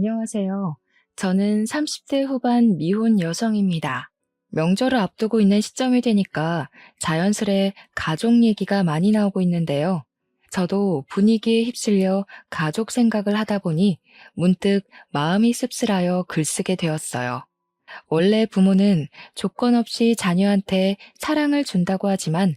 안녕하세요. 저는 30대 후반 미혼 여성입니다. 명절을 앞두고 있는 시점이 되니까 자연스레 가족 얘기가 많이 나오고 있는데요. 저도 분위기에 휩쓸려 가족 생각을 하다 보니 문득 마음이 씁쓸하여 글쓰게 되었어요. 원래 부모는 조건 없이 자녀한테 사랑을 준다고 하지만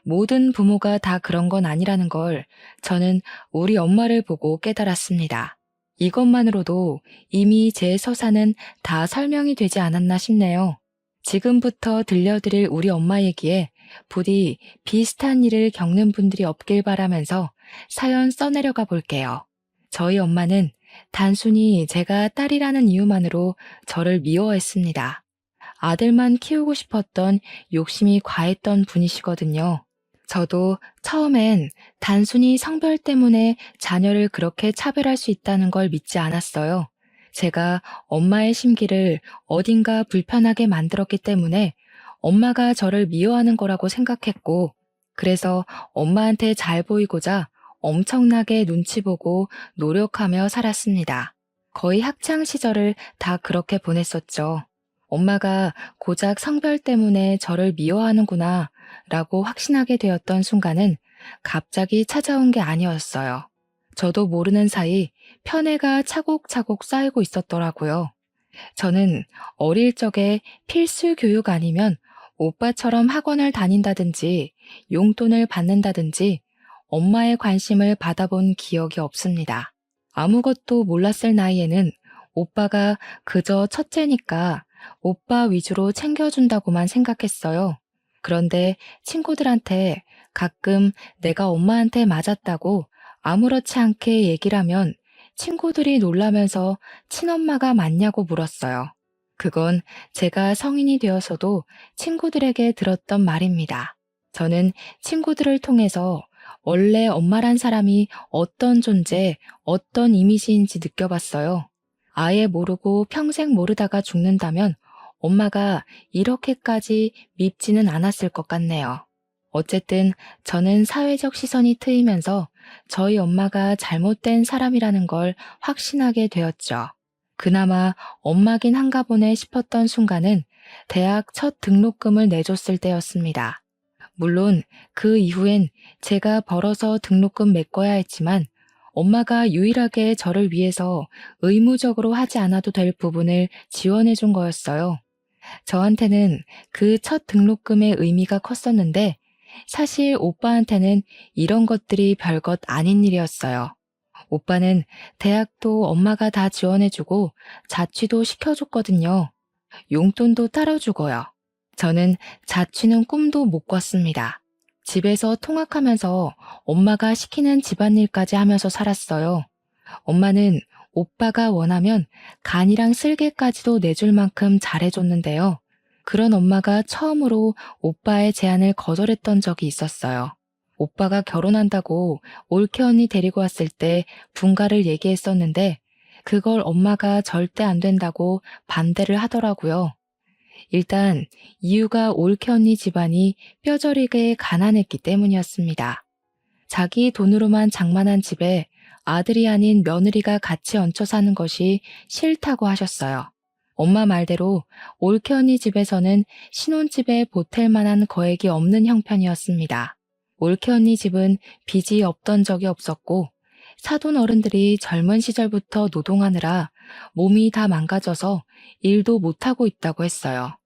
모든 부모가 다 그런 건 아니라는 걸 저는 우리 엄마를 보고 깨달았습니다. 이것만으로도 이미 제 서사는 다 설명이 되지 않았나 싶네요. 지금부터 들려드릴 우리 엄마 얘기에 부디 비슷한 일을 겪는 분들이 없길 바라면서 사연 써내려가 볼게요. 저희 엄마는 단순히 제가 딸이라는 이유만으로 저를 미워했습니다. 아들만 키우고 싶었던 욕심이 과했던 분이시거든요. 저도 처음엔 단순히 성별 때문에 자녀를 그렇게 차별할 수 있다는 걸 믿지 않았어요. 제가 엄마의 심기를 어딘가 불편하게 만들었기 때문에 엄마가 저를 미워하는 거라고 생각했고, 그래서 엄마한테 잘 보이고자 엄청나게 눈치 보고 노력하며 살았습니다. 거의 학창 시절을 다 그렇게 보냈었죠. 엄마가 고작 성별 때문에 저를 미워하는구나 라고 확신하게 되었던 순간은 갑자기 찾아온 게 아니었어요. 저도 모르는 사이 편애가 차곡차곡 쌓이고 있었더라고요. 저는 어릴 적에 필수 교육 아니면 오빠처럼 학원을 다닌다든지 용돈을 받는다든지 엄마의 관심을 받아본 기억이 없습니다. 아무것도 몰랐을 나이에는 오빠가 그저 첫째니까 오빠 위주로 챙겨준다고만 생각했어요. 그런데 친구들한테 가끔 내가 엄마한테 맞았다고 아무렇지 않게 얘기를 하면 친구들이 놀라면서 친엄마가 맞냐고 물었어요. 그건 제가 성인이 되어서도 친구들에게 들었던 말입니다. 저는 친구들을 통해서 원래 엄마란 사람이 어떤 존재, 어떤 이미지인지 느껴봤어요. 아예 모르고 평생 모르다가 죽는다면 엄마가 이렇게까지 밉지는 않았을 것 같네요. 어쨌든 저는 사회적 시선이 트이면서 저희 엄마가 잘못된 사람이라는 걸 확신하게 되었죠. 그나마 엄마긴 한가 보네 싶었던 순간은 대학 첫 등록금을 내줬을 때였습니다. 물론 그 이후엔 제가 벌어서 등록금 메꿔야 했지만 엄마가 유일하게 저를 위해서 의무적으로 하지 않아도 될 부분을 지원해 준 거였어요. 저한테는 그 첫 등록금의 의미가 컸었는데 사실 오빠한테는 이런 것들이 별것 아닌 일이었어요. 오빠는 대학도 엄마가 다 지원해주고 자취도 시켜줬거든요. 용돈도 따로 주고요. 저는 자취는 꿈도 못 꿨습니다. 집에서 통학하면서 엄마가 시키는 집안일까지 하면서 살았어요. 엄마는 오빠가 원하면 간이랑 쓸개까지도 내줄 만큼 잘해줬는데요. 그런 엄마가 처음으로 오빠의 제안을 거절했던 적이 있었어요. 오빠가 결혼한다고 올케 언니 데리고 왔을 때 분가를 얘기했었는데 그걸 엄마가 절대 안 된다고 반대를 하더라고요. 일단 이유가 올케 언니 집안이 뼈저리게 가난했기 때문이었습니다. 자기 돈으로만 장만한 집에 아들이 아닌 며느리가 같이 얹혀 사는 것이 싫다고 하셨어요. 엄마 말대로 올케 언니 집에서는 신혼집에 보탤 만한 거액이 없는 형편이었습니다. 올케 언니 집은 빚이 없던 적이 없었고 사돈 어른들이 젊은 시절부터 노동하느라 몸이 다 망가져서 일도 못하고 있다고 했어요.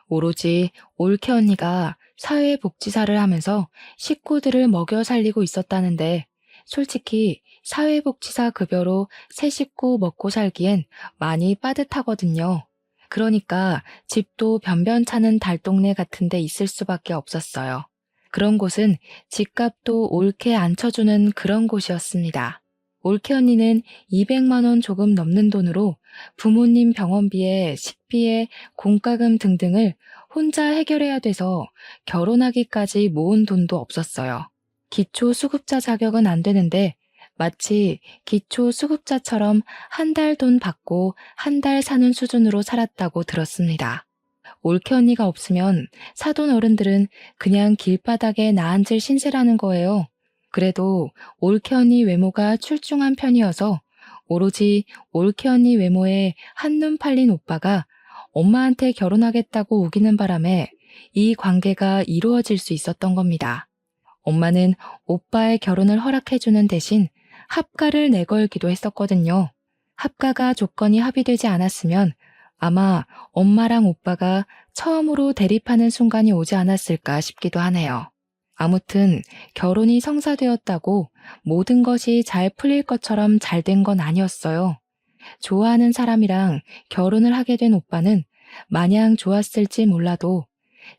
오로지 올케 언니가 사회복지사를 하면서 식구들을 먹여 살리고 있었다는데 솔직히 사회복지사 급여로 새 식구 먹고 살기엔 많이 빠듯하거든요. 그러니까 집도 변변찮은 달동네 같은 데 있을 수밖에 없었어요. 그런 곳은 집값도 옳게 안 쳐주는 그런 곳이었습니다. 올케 언니는 200만 원 조금 넘는 돈으로 부모님 병원비에 식비에 공과금 등등을 혼자 해결해야 돼서 결혼하기까지 모은 돈도 없었어요. 기초수급자 자격은 안 되는데 마치 기초수급자처럼 한 달 돈 받고 한 달 사는 수준으로 살았다고 들었습니다. 올케 언니가 없으면 사돈 어른들은 그냥 길바닥에 나앉을 신세라는 거예요. 그래도 올케 언니 외모가 출중한 편이어서 오로지 올케 언니 외모에 한눈 팔린 오빠가 엄마한테 결혼하겠다고 우기는 바람에 이 관계가 이루어질 수 있었던 겁니다. 엄마는 오빠의 결혼을 허락해주는 대신 합가를 내걸기도 했었거든요. 합가가 조건이 합의되지 않았으면 아마 엄마랑 오빠가 처음으로 대립하는 순간이 오지 않았을까 싶기도 하네요. 아무튼 결혼이 성사되었다고 모든 것이 잘 풀릴 것처럼 잘 된 건 아니었어요. 좋아하는 사람이랑 결혼을 하게 된 오빠는 마냥 좋았을지 몰라도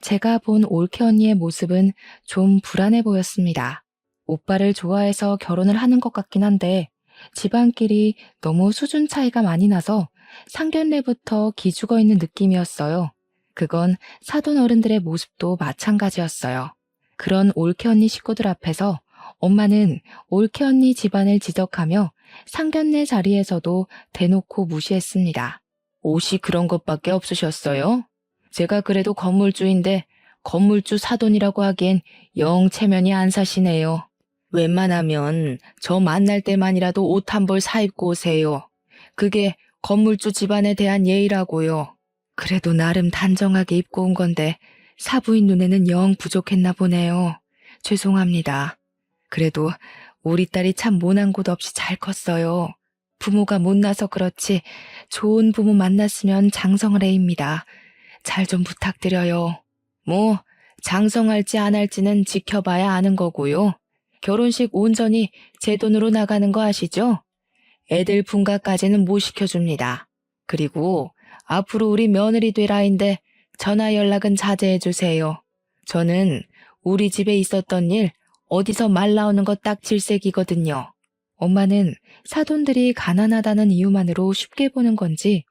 제가 본 올케 언니의 모습은 좀 불안해 보였습니다. 오빠를 좋아해서 결혼을 하는 것 같긴 한데 집안끼리 너무 수준 차이가 많이 나서 상견례부터 기죽어 있는 느낌이었어요. 그건 사돈 어른들의 모습도 마찬가지였어요. 그런 올케 언니 식구들 앞에서 엄마는 올케 언니 집안을 지적하며 상견례 자리에서도 대놓고 무시했습니다. 옷이 그런 것밖에 없으셨어요? 제가 그래도 건물주인데 건물주 사돈이라고 하기엔 영 체면이 안 사시네요. 웬만하면 저 만날 때만이라도 옷 한 벌 사입고 오세요. 그게 건물주 집안에 대한 예의라고요. 그래도 나름 단정하게 입고 온 건데 사부인 눈에는 영 부족했나 보네요. 죄송합니다. 그래도 우리 딸이 참 모난 곳 없이 잘 컸어요. 부모가 못나서 그렇지 좋은 부모 만났으면 장성을 해입니다. 잘 좀 부탁드려요. 뭐 장성할지 안 할지는 지켜봐야 아는 거고요. 결혼식 온전히 제 돈으로 나가는 거 아시죠? 애들 분가까지는 못 시켜줍니다. 그리고 앞으로 우리 며느리 될 아인데 전화 연락은 자제해 주세요. 저는 우리 집에 있었던 일 어디서 말 나오는 거 딱 질색이거든요. 엄마는 사돈들이 가난하다는 이유만으로 쉽게 보는 건지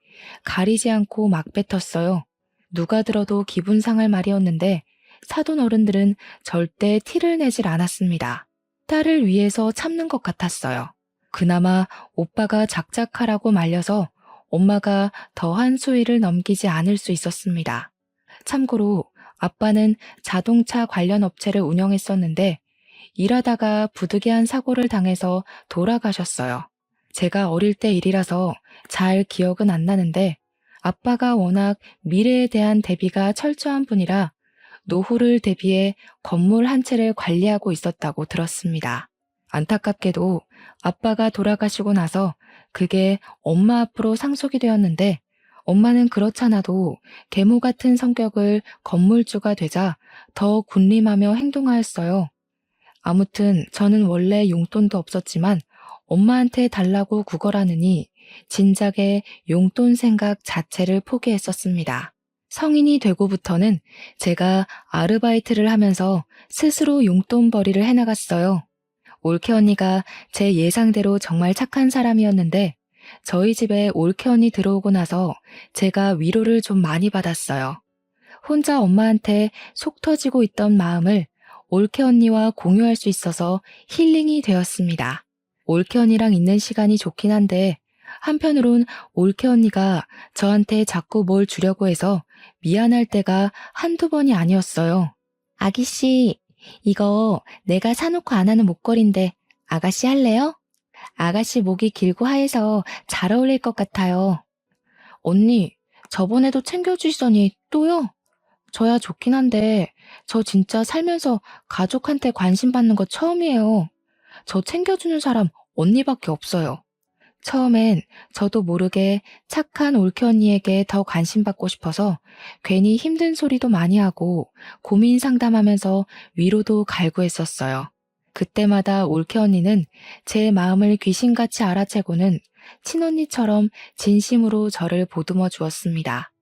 가리지 않고 막 뱉었어요. 누가 들어도 기분 상할 말이었는데 사돈 어른들은 절대 티를 내질 않았습니다. 딸을 위해서 참는 것 같았어요. 그나마 오빠가 작작하라고 말려서 엄마가 더한 수위를 넘기지 않을 수 있었습니다. 참고로 아빠는 자동차 관련 업체를 운영했었는데 일하다가 부득이한 사고를 당해서 돌아가셨어요. 제가 어릴 때 일이라서 잘 기억은 안 나는데 아빠가 워낙 미래에 대한 대비가 철저한 분이라 노후를 대비해 건물 한 채를 관리하고 있었다고 들었습니다. 안타깝게도 아빠가 돌아가시고 나서 그게 엄마 앞으로 상속이 되었는데 엄마는 그렇잖아도 계모 같은 성격을 건물주가 되자 더 군림하며 행동하였어요. 아무튼 저는 원래 용돈도 없었지만 엄마한테 달라고 구걸하느니 진작에 용돈 생각 자체를 포기했었습니다. 성인이 되고부터는 제가 아르바이트를 하면서 스스로 용돈벌이를 해나갔어요. 올케 언니가 제 예상대로 정말 착한 사람이었는데 저희 집에 올케 언니 들어오고 나서 제가 위로를 좀 많이 받았어요. 혼자 엄마한테 속 터지고 있던 마음을 올케 언니와 공유할 수 있어서 힐링이 되었습니다. 올케 언니랑 있는 시간이 좋긴 한데 한편으론 올케 언니가 저한테 자꾸 뭘 주려고 해서 미안할 때가 한두 번이 아니었어요. 아기씨, 이거 내가 사놓고 안 하는 목걸이인데 아가씨 할래요? 아가씨 목이 길고 하얘서 잘 어울릴 것 같아요. 언니, 저번에도 챙겨주시더니 또요? 저야 좋긴 한데 저 진짜 살면서 가족한테 관심 받는 거 처음이에요. 저 챙겨주는 사람 언니밖에 없어요. 처음엔 저도 모르게 착한 올케 언니에게 더 관심 받고 싶어서 괜히 힘든 소리도 많이 하고 고민 상담하면서 위로도 갈구했었어요. 그때마다 올케 언니는 제 마음을 귀신같이 알아채고는 친언니처럼 진심으로 저를 보듬어 주었습니다.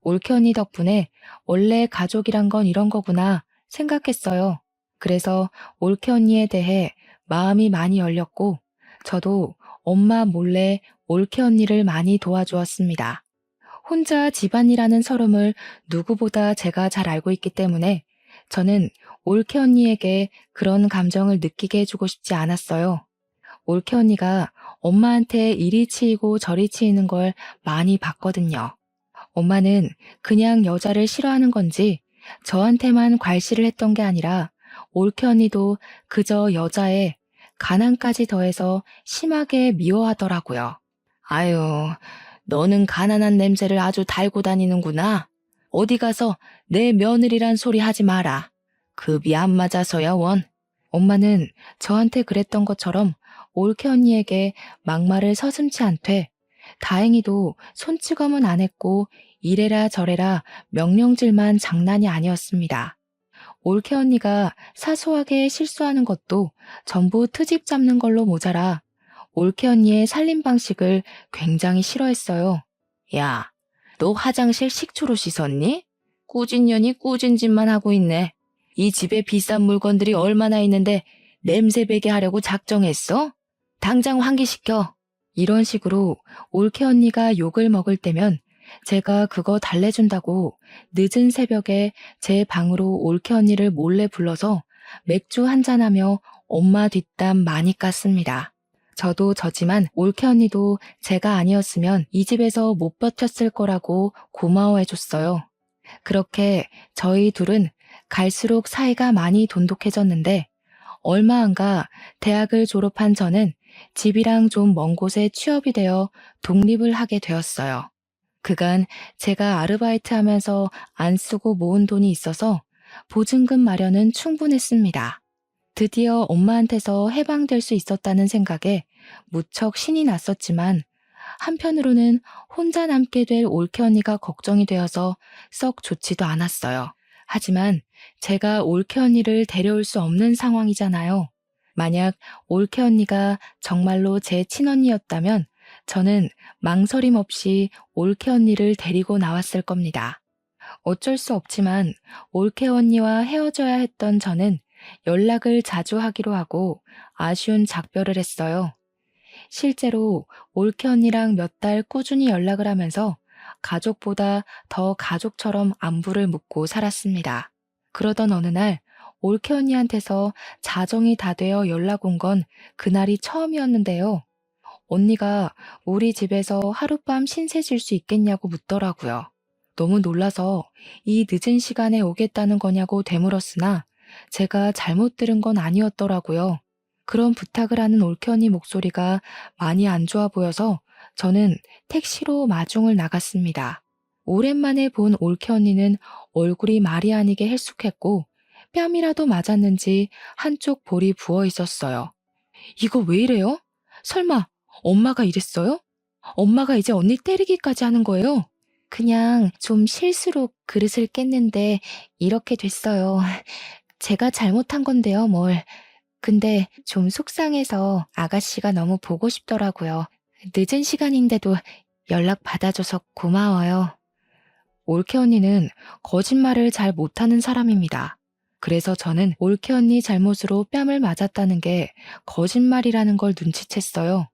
올케 언니 덕분에 원래 가족이란 건 이런 거구나 생각했어요. 그래서 올케 언니에 대해 마음이 많이 열렸고 저도 엄마 몰래 올케 언니를 많이 도와주었습니다. 혼자 집안이라는 서름을 누구보다 제가 잘 알고 있기 때문에 저는 올케 언니에게 그런 감정을 느끼게 해주고 싶지 않았어요. 올케 언니가 엄마한테 이리 치이고 저리 치이는 걸 많이 봤거든요. 엄마는 그냥 여자를 싫어하는 건지 저한테만 괄시를 했던 게 아니라 올케 언니도 그저 여자의 가난까지 더해서 심하게 미워하더라고요. 아유, 너는 가난한 냄새를 아주 달고 다니는구나. 어디 가서 내 며느리란 소리 하지 마라. 급이 안 맞아서야 원. 엄마는 저한테 그랬던 것처럼 올케 언니에게 막말을 서슴지 않되 다행히도 손찌검은 안 했고 이래라 저래라 명령질만 장난이 아니었습니다. 올케 언니가 사소하게 실수하는 것도 전부 트집 잡는 걸로 모자라 올케 언니의 살림 방식을 굉장히 싫어했어요. 야, 너 화장실 식초로 씻었니? 꾸진 년이 꾸진 짓만 하고 있네. 이 집에 비싼 물건들이 얼마나 있는데 냄새 배게 하려고 작정했어? 당장 환기시켜. 이런 식으로 올케 언니가 욕을 먹을 때면 제가 그거 달래준다고 늦은 새벽에 제 방으로 올케 언니를 몰래 불러서 맥주 한잔하며 엄마 뒷담 많이 깠습니다. 저도 저지만 올케 언니도 제가 아니었으면 이 집에서 못 버텼을 거라고 고마워해줬어요. 그렇게 저희 둘은 갈수록 사이가 많이 돈독해졌는데 얼마 안 가 대학을 졸업한 저는 집이랑 좀 먼 곳에 취업이 되어 독립을 하게 되었어요. 그간 제가 아르바이트 하면서 안 쓰고 모은 돈이 있어서 보증금 마련은 충분했습니다. 드디어 엄마한테서 해방될 수 있었다는 생각에 무척 신이 났었지만 한편으로는 혼자 남게 될 올케 언니가 걱정이 되어서 썩 좋지도 않았어요. 하지만 제가 올케 언니를 데려올 수 없는 상황이잖아요. 만약 올케 언니가 정말로 제 친언니였다면 저는 망설임 없이 올케 언니를 데리고 나왔을 겁니다. 어쩔 수 없지만 올케 언니와 헤어져야 했던 저는 연락을 자주 하기로 하고 아쉬운 작별을 했어요. 실제로 올케 언니랑 몇 달 꾸준히 연락을 하면서 가족보다 더 가족처럼 안부를 묻고 살았습니다. 그러던 어느 날 올케 언니한테서 자정이 다 되어 연락 온 건 그날이 처음이었는데요. 언니가 우리 집에서 하룻밤 신세 질 수 있겠냐고 묻더라고요. 너무 놀라서 이 늦은 시간에 오겠다는 거냐고 되물었으나 제가 잘못 들은 건 아니었더라고요. 그런 부탁을 하는 올케 언니 목소리가 많이 안 좋아 보여서 저는 택시로 마중을 나갔습니다. 오랜만에 본 올케 언니는 얼굴이 말이 아니게 헬쑥했고 뺨이라도 맞았는지 한쪽 볼이 부어 있었어요. 이거 왜 이래요? 설마 엄마가 이랬어요? 엄마가 이제 언니 때리기까지 하는 거예요? 그냥 좀 실수로 그릇을 깼는데 이렇게 됐어요. 제가 잘못한 건데요, 뭘. 근데 좀 속상해서 아가씨가 너무 보고 싶더라고요. 늦은 시간인데도 연락 받아줘서 고마워요. 올케 언니는 거짓말을 잘 못하는 사람입니다. 그래서 저는 올케 언니 잘못으로 뺨을 맞았다는 게 거짓말이라는 걸 눈치챘어요.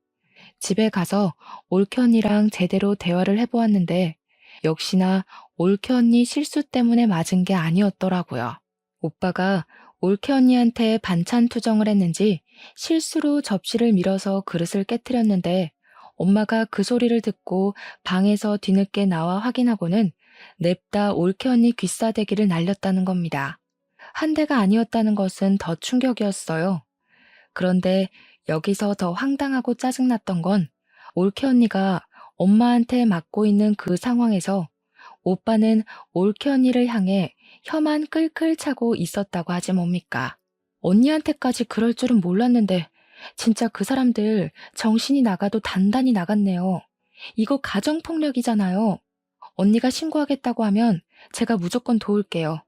집에 가서 올케 언니랑 제대로 대화를 해보았는데 역시나 올케 언니 실수 때문에 맞은 게 아니었더라고요. 오빠가 올케 언니한테 반찬 투정을 했는지 실수로 접시를 밀어서 그릇을 깨뜨렸는데 엄마가 그 소리를 듣고 방에서 뒤늦게 나와 확인하고는 냅다 올케 언니 귀싸대기를 날렸다는 겁니다. 한 대가 아니었다는 것은 더 충격이었어요. 그런데 여기서 더 황당하고 짜증났던 건 올케 언니가 엄마한테 맞고 있는 그 상황에서 오빠는 올케 언니를 향해 혀만 끌끌 차고 있었다고 하지 뭡니까? 언니한테까지 그럴 줄은 몰랐는데 진짜 그 사람들 정신이 나가도 단단히 나갔네요. 이거 가정폭력이잖아요. 언니가 신고하겠다고 하면 제가 무조건 도울게요.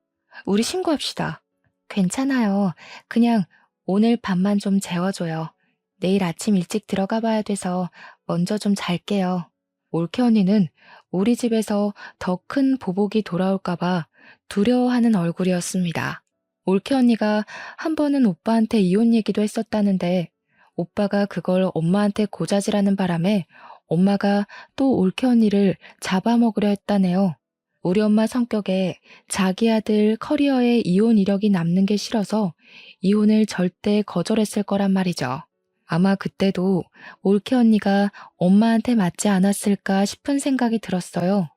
우리 신고합시다. 괜찮아요. 그냥 오늘 밤만 좀 재워줘요. 내일 아침 일찍 들어가 봐야 돼서 먼저 좀 잘게요. 올케 언니는 우리 집에서 더 큰 보복이 돌아올까봐 두려워하는 얼굴이었습니다. 올케 언니가 한 번은 오빠한테 이혼 얘기도 했었다는데 오빠가 그걸 엄마한테 고자질하는 바람에 엄마가 또 올케 언니를 잡아먹으려 했다네요. 우리 엄마 성격에 자기 아들 커리어에 이혼 이력이 남는 게 싫어서 이혼을 절대 거절했을 거란 말이죠. 아마 그때도 올케 언니가 엄마한테 맞지 않았을까 싶은 생각이 들었어요.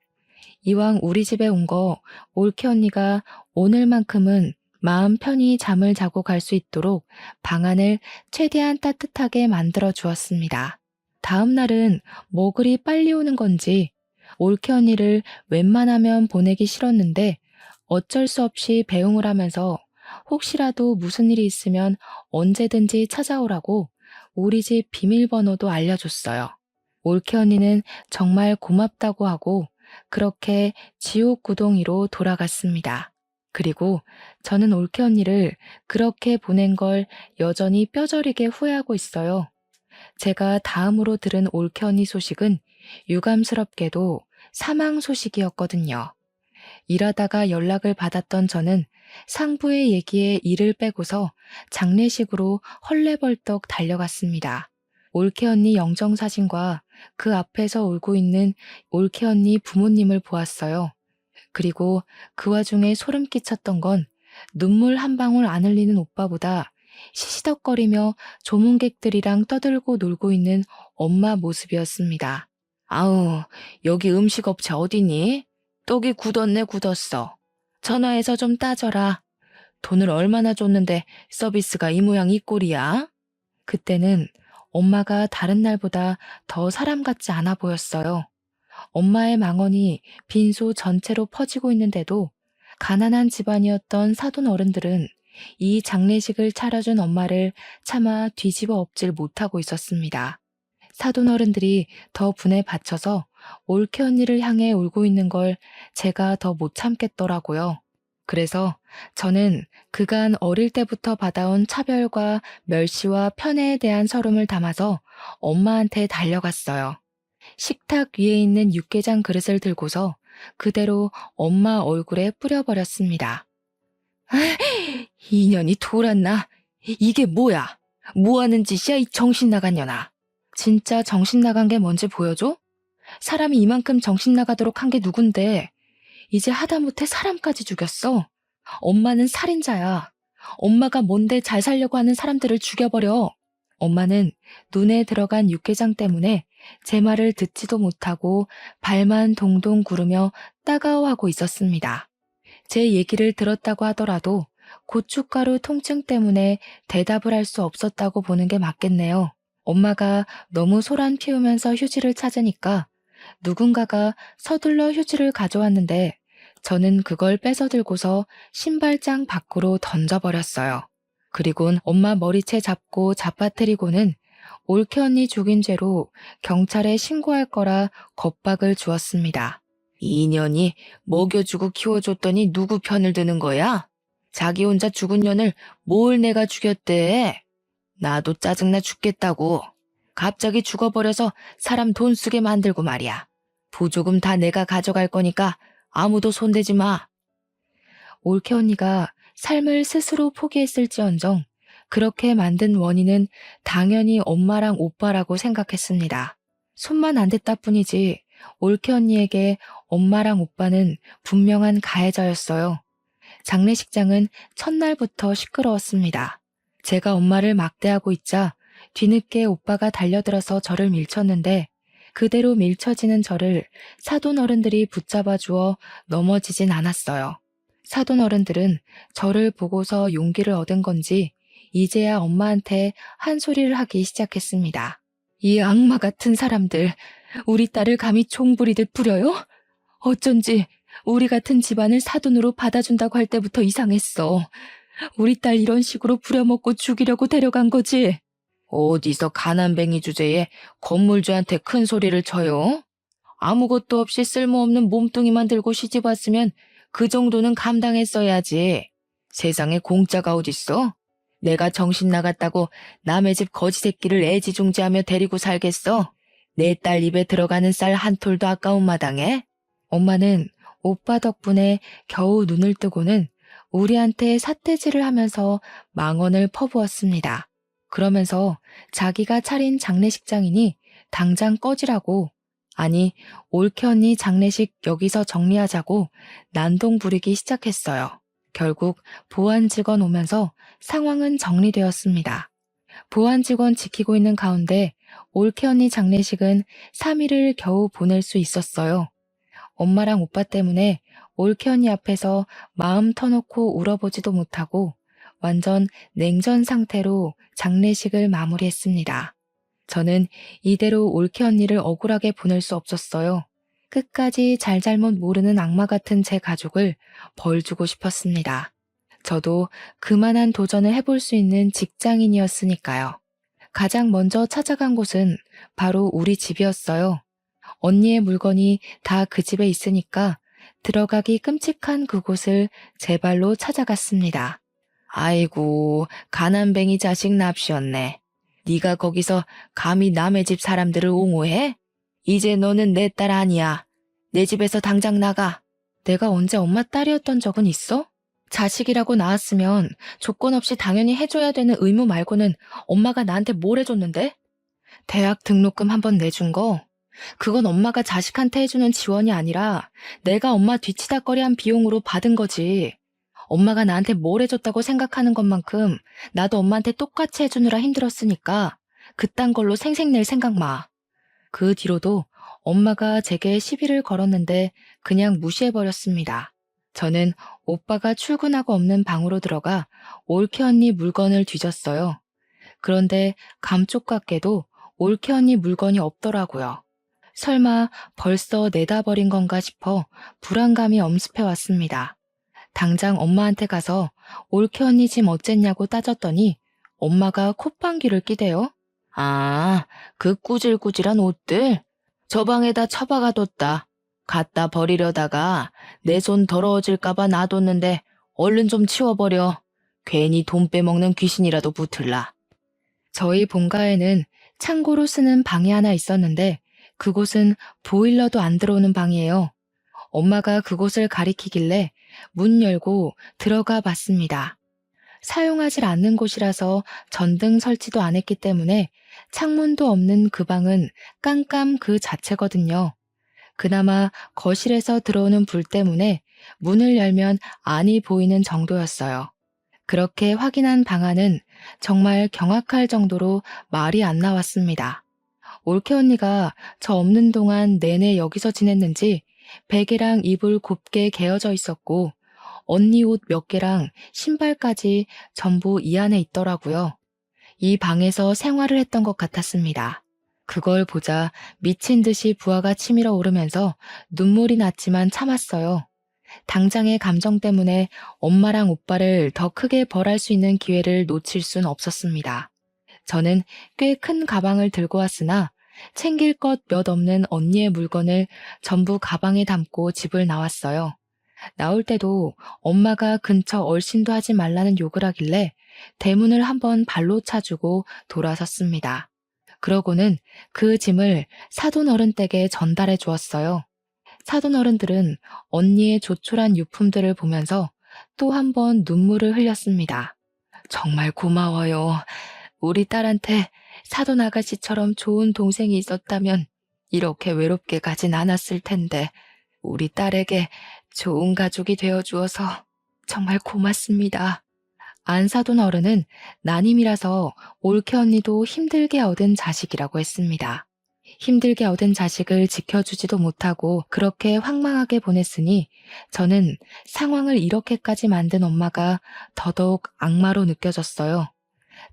이왕 우리 집에 온 거 올케 언니가 오늘만큼은 마음 편히 잠을 자고 갈 수 있도록 방안을 최대한 따뜻하게 만들어 주었습니다. 다음 날은 뭐 그리 빨리 오는 건지 올케 언니를 웬만하면 보내기 싫었는데 어쩔 수 없이 배웅을 하면서 혹시라도 무슨 일이 있으면 언제든지 찾아오라고 우리 집 비밀번호도 알려줬어요. 올케 언니는 정말 고맙다고 하고 그렇게 지옥 구덩이로 돌아갔습니다. 그리고 저는 올케 언니를 그렇게 보낸 걸 여전히 뼈저리게 후회하고 있어요. 제가 다음으로 들은 올케 언니 소식은 유감스럽게도 사망 소식이었거든요. 일하다가 연락을 받았던 저는 상부의 얘기에 이를 빼고서 장례식으로 헐레벌떡 달려갔습니다. 올케 언니 영정사진과 그 앞에서 울고 있는 올케 언니 부모님을 보았어요. 그리고 그 와중에 소름 끼쳤던 건 눈물 한 방울 안 흘리는 오빠보다 시시덕거리며 조문객들이랑 떠들고 놀고 있는 엄마 모습이었습니다. 아우, 여기 음식업체 어디니? 떡이 굳었네 굳었어. 전화해서 좀 따져라. 돈을 얼마나 줬는데 서비스가 이 모양 이 꼴이야? 그때는 엄마가 다른 날보다 더 사람 같지 않아 보였어요. 엄마의 망언이 빈소 전체로 퍼지고 있는데도 가난한 집안이었던 사돈 어른들은 이 장례식을 차려준 엄마를 차마 뒤집어 엎질 못하고 있었습니다. 사돈 어른들이 더 분에 받쳐서 올케 언니를 향해 울고 있는 걸 제가 더 못 참겠더라고요. 그래서 저는 그간 어릴 때부터 받아온 차별과 멸시와 편애에 대한 서름을 담아서 엄마한테 달려갔어요. 식탁 위에 있는 육개장 그릇을 들고서 그대로 엄마 얼굴에 뿌려버렸습니다. 이년이 돌았나? 이게 뭐야? 뭐하는 짓이야 이 정신 나간 년아. 진짜 정신 나간 게 뭔지 보여줘? 사람이 이만큼 정신 나가도록 한 게 누군데 이제 하다못해 사람까지 죽였어. 엄마는 살인자야. 엄마가 뭔데 잘 살려고 하는 사람들을 죽여버려. 엄마는 눈에 들어간 육개장 때문에 제 말을 듣지도 못하고 발만 동동 구르며 따가워하고 있었습니다. 제 얘기를 들었다고 하더라도 고춧가루 통증 때문에 대답을 할 수 없었다고 보는 게 맞겠네요. 엄마가 너무 소란 피우면서 휴지를 찾으니까 누군가가 서둘러 휴지를 가져왔는데 저는 그걸 뺏어 들고서 신발장 밖으로 던져버렸어요. 그리곤 엄마 머리채 잡고 잡아뜨리고는 올케 언니 죽인 죄로 경찰에 신고할 거라 겁박을 주었습니다. 이 년이 먹여주고 키워줬더니 누구 편을 드는 거야? 자기 혼자 죽은 년을 뭘 내가 죽였대? 나도 짜증나 죽겠다고. 갑자기 죽어버려서 사람 돈 쓰게 만들고 말이야. 부조금 다 내가 가져갈 거니까 아무도 손대지 마. 올케 언니가 삶을 스스로 포기했을지언정 그렇게 만든 원인은 당연히 엄마랑 오빠라고 생각했습니다. 손만 안 댔다 뿐이지 올케 언니에게 엄마랑 오빠는 분명한 가해자였어요. 장례식장은 첫날부터 시끄러웠습니다. 제가 엄마를 막대하고 있자 뒤늦게 오빠가 달려들어서 저를 밀쳤는데 그대로 밀쳐지는 저를 사돈 어른들이 붙잡아 주어 넘어지진 않았어요. 사돈 어른들은 저를 보고서 용기를 얻은 건지 이제야 엄마한테 한 소리를 하기 시작했습니다. 이 악마 같은 사람들, 우리 딸을 감히 총 부리듯 부려요? 어쩐지 우리 같은 집안을 사돈으로 받아준다고 할 때부터 이상했어. 우리 딸 이런 식으로 부려먹고 죽이려고 데려간 거지. 어디서 가난뱅이 주제에 건물주한테 큰 소리를 쳐요? 아무것도 없이 쓸모없는 몸뚱이만 들고 시집 왔으면 그 정도는 감당했어야지. 세상에 공짜가 어딨어? 내가 정신 나갔다고 남의 집 거지 새끼를 애지중지하며 데리고 살겠어? 내 딸 입에 들어가는 쌀 한 톨도 아까운 마당에? 엄마는 오빠 덕분에 겨우 눈을 뜨고는 우리한테 삿대질을 하면서 망언을 퍼부었습니다. 그러면서 자기가 차린 장례식장이니 당장 꺼지라고, 아니 올케 언니 장례식 여기서 정리하자고 난동 부리기 시작했어요. 결국 보안 직원 오면서 상황은 정리되었습니다. 보안 직원 지키고 있는 가운데 올케 언니 장례식은 3일을 겨우 보낼 수 있었어요. 엄마랑 오빠 때문에 올케 언니 앞에서 마음 터놓고 울어보지도 못하고 완전 냉전 상태로 장례식을 마무리했습니다. 저는 이대로 올케 언니를 억울하게 보낼 수 없었어요. 끝까지 잘잘못 모르는 악마 같은 제 가족을 벌 주고 싶었습니다. 저도 그만한 도전을 해볼 수 있는 직장인이었으니까요. 가장 먼저 찾아간 곳은 바로 우리 집이었어요. 언니의 물건이 다 그 집에 있으니까 들어가기 끔찍한 그곳을 제 발로 찾아갔습니다. 아이고, 가난뱅이 자식 납시였네. 네가 거기서 감히 남의 집 사람들을 옹호해? 이제 너는 내 딸 아니야. 내 집에서 당장 나가. 내가 언제 엄마 딸이었던 적은 있어? 자식이라고 낳았으면 조건 없이 당연히 해줘야 되는 의무 말고는 엄마가 나한테 뭘 해줬는데? 대학 등록금 한 번 내준 거? 그건 엄마가 자식한테 해주는 지원이 아니라 내가 엄마 뒤치다꺼리한 비용으로 받은 거지. 엄마가 나한테 뭘 해줬다고 생각하는 것만큼 나도 엄마한테 똑같이 해주느라 힘들었으니까 그딴 걸로 생색낼 생각 마. 그 뒤로도 엄마가 제게 시비를 걸었는데 그냥 무시해버렸습니다. 저는 오빠가 출근하고 없는 방으로 들어가 올케 언니 물건을 뒤졌어요. 그런데 감쪽같게도 올케 언니 물건이 없더라고요. 설마 벌써 내다 버린 건가 싶어 불안감이 엄습해 왔습니다. 당장 엄마한테 가서 올케 언니 짐 어쨌냐고 따졌더니 엄마가 콧방귀를 끼대요. 아, 그 꾸질꾸질한 옷들? 저 방에다 처박아뒀다. 갖다 버리려다가 내 손 더러워질까봐 놔뒀는데 얼른 좀 치워버려. 괜히 돈 빼먹는 귀신이라도 붙을라. 저희 본가에는 창고로 쓰는 방이 하나 있었는데 그곳은 보일러도 안 들어오는 방이에요. 엄마가 그곳을 가리키길래 문 열고 들어가 봤습니다. 사용하지 않는 곳이라서 전등 설치도 안 했기 때문에 창문도 없는 그 방은 깜깜 그 자체거든요. 그나마 거실에서 들어오는 불 때문에 문을 열면 안이 보이는 정도였어요. 그렇게 확인한 방 안은 정말 경악할 정도로 말이 안 나왔습니다. 올케 언니가 저 없는 동안 내내 여기서 지냈는지 베개랑 이불 곱게 개어져 있었고 언니 옷 몇 개랑 신발까지 전부 이 안에 있더라고요. 이 방에서 생활을 했던 것 같았습니다. 그걸 보자 미친 듯이 부하가 치밀어 오르면서 눈물이 났지만 참았어요. 당장의 감정 때문에 엄마랑 오빠를 더 크게 벌할 수 있는 기회를 놓칠 순 없었습니다. 저는 꽤 큰 가방을 들고 왔으나 챙길 것 몇 없는 언니의 물건을 전부 가방에 담고 집을 나왔어요. 나올 때도 엄마가 근처 얼씬도 하지 말라는 욕을 하길래 대문을 한번 발로 차주고 돌아섰습니다. 그러고는 그 짐을 사돈 어른 댁에 전달해 주었어요. 사돈 어른들은 언니의 조촐한 유품들을 보면서 또 한 번 눈물을 흘렸습니다. 정말 고마워요. 우리 딸한테 사돈 아가씨처럼 좋은 동생이 있었다면 이렇게 외롭게 가진 않았을 텐데 우리 딸에게 좋은 가족이 되어주어서 정말 고맙습니다. 안사돈 어른은 난임이라서 올케 언니도 힘들게 얻은 자식이라고 했습니다. 힘들게 얻은 자식을 지켜주지도 못하고 그렇게 황망하게 보냈으니 저는 상황을 이렇게까지 만든 엄마가 더더욱 악마로 느껴졌어요.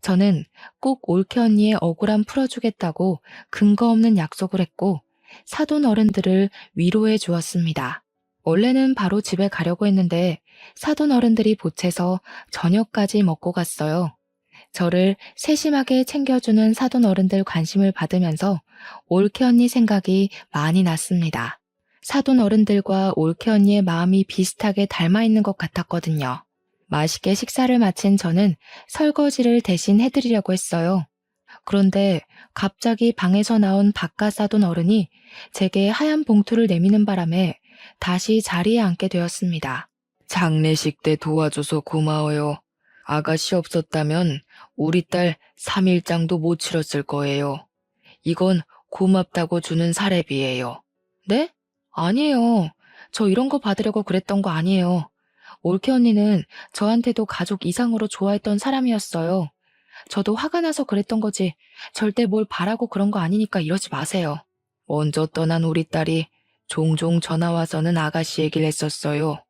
저는 꼭 올케 언니의 억울함 풀어주겠다고 근거 없는 약속을 했고 사돈 어른들을 위로해 주었습니다. 원래는 바로 집에 가려고 했는데 사돈 어른들이 보채서 저녁까지 먹고 갔어요. 저를 세심하게 챙겨주는 사돈 어른들 관심을 받으면서 올케 언니 생각이 많이 났습니다. 사돈 어른들과 올케 언니의 마음이 비슷하게 닮아 있는 것 같았거든요. 맛있게 식사를 마친 저는 설거지를 대신 해드리려고 했어요. 그런데 갑자기 방에서 나온 바깥 사돈 어른이 제게 하얀 봉투를 내미는 바람에 다시 자리에 앉게 되었습니다. 장례식 때 도와줘서 고마워요. 아가씨 없었다면 우리 딸 3일장도 못 치렀을 거예요. 이건 고맙다고 주는 사례비예요. 네? 아니에요. 저 이런 거 받으려고 그랬던 거 아니에요. 올케 언니는 저한테도 가족 이상으로 좋아했던 사람이었어요. 저도 화가 나서 그랬던 거지 절대 뭘 바라고 그런 거 아니니까 이러지 마세요. 먼저 떠난 우리 딸이 종종 전화와서는 아가씨 얘기를 했었어요.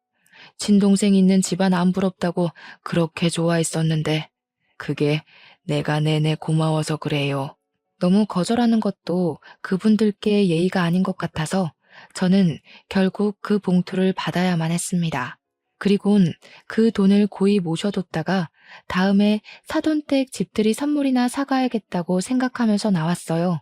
친동생 있는 집안 안 부럽다고 그렇게 좋아했었는데 그게 내가 내내 고마워서 그래요. 너무 거절하는 것도 그분들께 예의가 아닌 것 같아서 저는 결국 그 봉투를 받아야만 했습니다. 그리곤 그 돈을 고이 모셔뒀다가 다음에 사돈댁 집들이 선물이나 사가야겠다고 생각하면서 나왔어요.